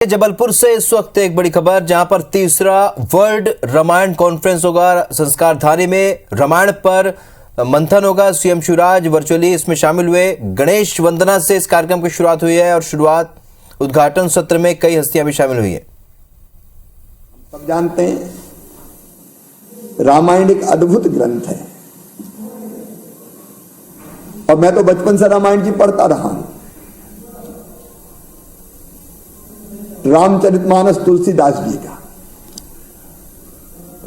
जबलपुर से इस वक्त एक बड़ी खबर, जहां पर तीसरा वर्ल्ड रामायण कॉन्फ्रेंस होगा। संस्कारधानी में रामायण पर मंथन होगा। सीएम शिवराज वर्चुअली इसमें शामिल हुए। गणेश वंदना से इस कार्यक्रम की शुरुआत हुई है और उद्घाटन सत्र में कई हस्तियां भी शामिल हुई है। सब जानते हैं रामायण एक अद्भुत ग्रंथ है और मैं तो बचपन से रामायण जी पढ़ता रहा हूं। रामचरितमानस तुलसीदास जी का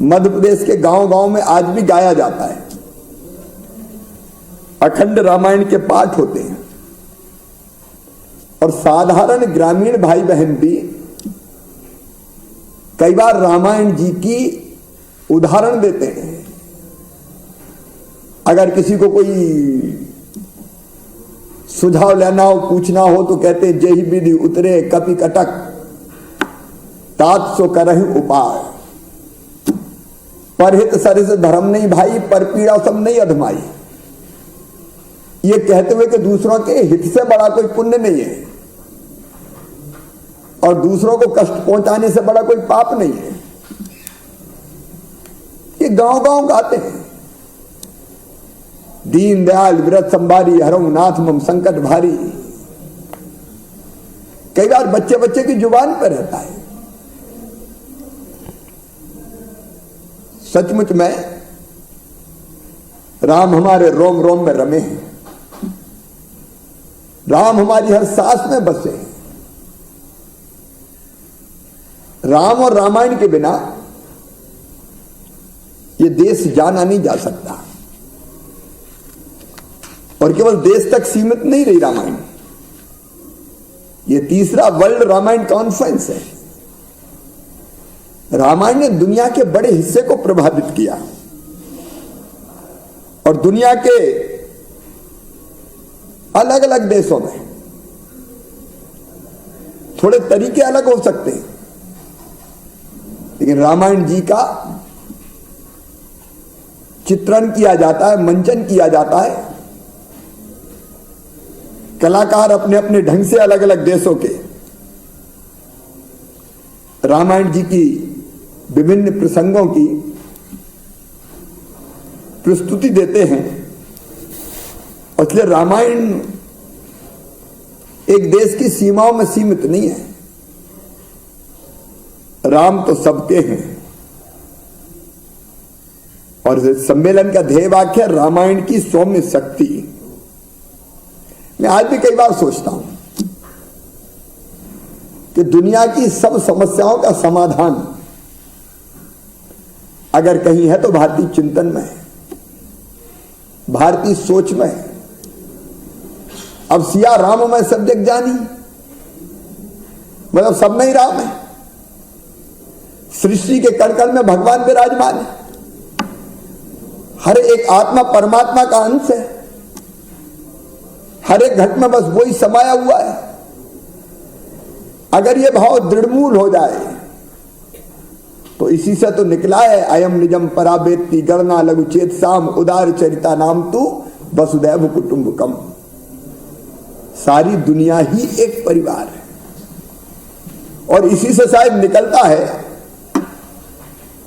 मध्य प्रदेश के गांव गांव में आज भी गाया जाता है। अखंड रामायण के पाठ होते हैं और साधारण ग्रामीण भाई बहन भी कई बार रामायण जी की उदाहरण देते हैं। अगर किसी को कोई सुझाव लेना हो, पूछना हो तो कहते हैं जेहि विधि उतरे कपि कटक तात सो करहि उपाय। परहित सरिस धर्म नहीं भाई, पर पीड़ा सब नहीं अधमाई। ये कहते हुए कि दूसरों के हित से बड़ा कोई पुण्य नहीं है और दूसरों को कष्ट पहुंचाने से बड़ा कोई पाप नहीं है। ये गांव गांव गाते हैं। दीन दयाल व्रत संभारी हरऊ नाथ मम संकट भारी। कई बार बच्चे बच्चे की जुबान पर रहता है। सचमुच में राम हमारे रोम रोम में रमे हैं। राम हमारी हर सांस में बसे हैं। राम और रामायण के बिना ये देश जाना नहीं जा सकता। और केवल देश तक सीमित नहीं रही रामायण। ये तीसरा वर्ल्ड रामायण कॉन्फ्रेंस है। रामायण ने दुनिया के बड़े हिस्से को प्रभावित किया और दुनिया के अलग अलग देशों में थोड़े तरीके अलग हो सकते हैं, लेकिन रामायण जी का चित्रण किया जाता है, मंचन किया जाता है। कलाकार अपने अपने ढंग से अलग अलग देशों के रामायण जी की विभिन्न प्रसंगों की प्रस्तुति देते हैं। इसलिए रामायण एक देश की सीमाओं में सीमित नहीं है। राम तो सबके हैं और सम्मेलन का ध्येय वाक्य है रामायण की सौम्य शक्ति। मैं आज भी कई बार सोचता हूं कि दुनिया की सब समस्याओं का समाधान अगर कहीं है तो भारतीय चिंतन में है, भारतीय सोच में है। अब सिया राम में सब जग जानी, मतलब सब में ही राम है। सृष्टि के कण कण में भगवान विराजमान है। हर एक आत्मा परमात्मा का अंश है। हर एक घट में बस वही समाया हुआ है। अगर ये भाव दृढ़मूल हो जाए तो इसी से तो निकला है अयम निजम पराबेत्ति गणना लघु चेत साम उदार चरिता नाम तू वसुदैव कुटुंबकम। सारी दुनिया ही एक परिवार है और इसी से शायद निकलता है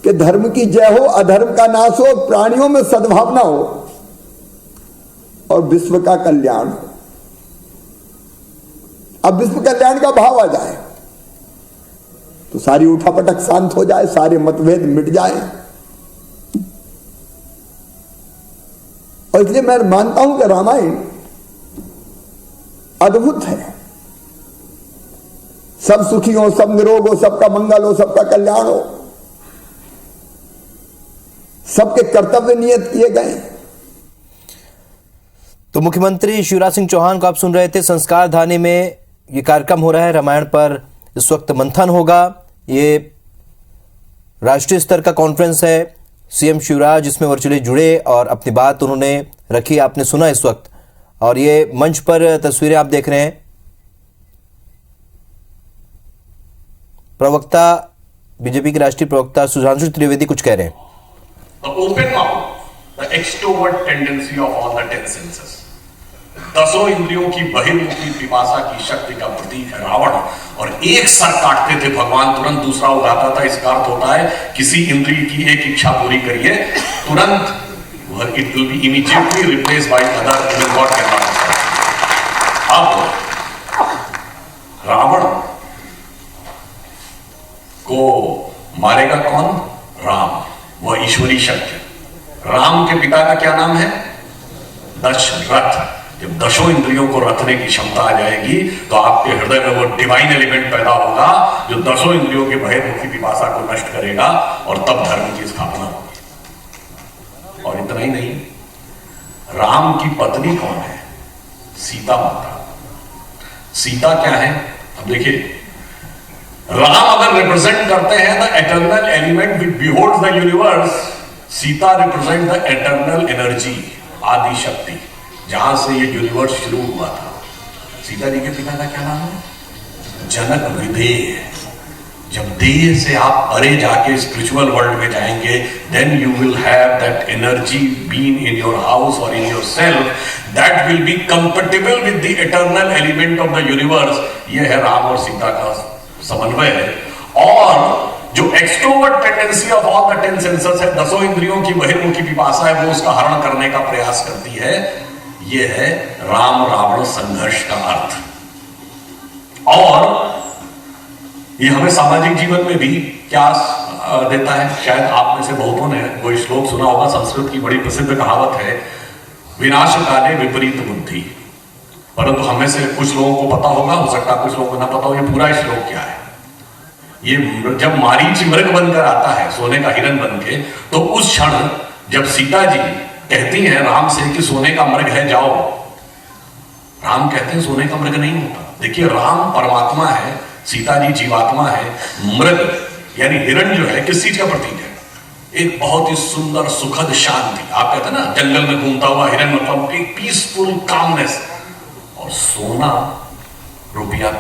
कि धर्म की जय हो, अधर्म का नाश हो, प्राणियों में सद्भावना हो और विश्व का कल्याण हो। अब विश्व कल्याण का भाव आ जाए तो सारी उठापटक शांत हो जाए, सारे मतभेद मिट जाए। और इसलिए मैं मानता हूं कि रामायण अद्भुत है। सब सुखी हो, सब निरोग हो, सबका मंगल हो, सबका कल्याण हो, सबके कर्तव्य नियत किए गए। तो मुख्यमंत्री शिवराज सिंह चौहान को आप सुन रहे थे। संस्कारधानी में ये कार्यक्रम हो रहा है। रामायण पर इस वक्त मंथन होगा। ये राष्ट्रीय स्तर का कॉन्फ्रेंस है। सीएम शिवराज इसमें वर्चुअली जुड़े और अपनी बात उन्होंने रखी, आपने सुना इस वक्त। और ये मंच पर तस्वीरें आप देख रहे हैं। प्रवक्ता, बीजेपी के राष्ट्रीय प्रवक्ता सुधांशु त्रिवेदी कुछ कह रहे हैं। The open mouth, the extrovert tendency of all the 10 senses. 10 इंद्रियों की बहिर्मुखी पिपासा की शक्ति का प्रतीक है रावण और एक सर काटते थे भगवान तुरंत दूसरा उगाता था। इसका अर्थ होता है किसी इंद्रिय की एक इच्छा पूरी करिए, तुरंत it will be immediately replace by other. God can not. अब रावण को मारेगा कौन? राम, वह ईश्वरी शक्ति। राम के पिता का क्या नाम है? दशरथ। जब दशों इंद्रियों को रखने की क्षमता आ जाएगी तो आपके हृदय में वो डिवाइन एलिमेंट पैदा होगा जो दशों इंद्रियों के बहिर्मुखी पिपासा को नष्ट करेगा और तब धर्म की स्थापना होगी। और इतना ही नहीं, राम की पत्नी कौन है? सीता माता। सीता क्या है? अब देखिए, राम अगर रिप्रेजेंट करते हैं the eternal element which beholds the universe, Sita represent the eternal energy, Adi Shakti, जहां से ये यूनिवर्स शुरू हुआ था। सीता जी के पिता का क्या नाम है? जनक विदेह। जब देह से आप परे जाके स्पिरिचुअल वर्ल्ड में जाएंगे, then you will have that energy been in your house और in your self that will be compatible with the eternal element of the universe. ये है राम और सीता का समन्वय है। और जो extrovert tendency of all the 10 senses है, दसों इंद्रियों की बहिर्मुखी पिपासा है, वो उसका हरण करने का प्रयास करती है। ये है राम रावण संघर्ष का अर्थ। और ये हमें सामाजिक जीवन में भी क्या देता है? शायद आप में से बहुतों ने कोई श्लोक सुना होगा। संस्कृत की बड़ी प्रसिद्ध कहावत है, विनाश काले विपरीत बुद्धि। परंतु हमें से कुछ लोगों को पता होगा, हो सकता है कुछ लोगों को ना पता हो ये पूरा श्लोक क्या है। ये जब मारीच मृग बनकर आता है, सोने का हिरन बन के, तो उस क्षण जब सीता जी कहती हैं राम से कि सोने का मृग है जाओ, राम कहते हैं सोने का मृग नहीं होता। देखिए, राम परमात्मा है, सीता जी जीवात्मा है। मृग यानी हिरण जो है किस चीज का प्रतीक है? एक बहुत ही सुंदर सुखद शांति। आप कहते हैं ना जंगल में घूमता हुआ हिरण, मतलब एक पीसफुल कामनेस। और सोना रुपया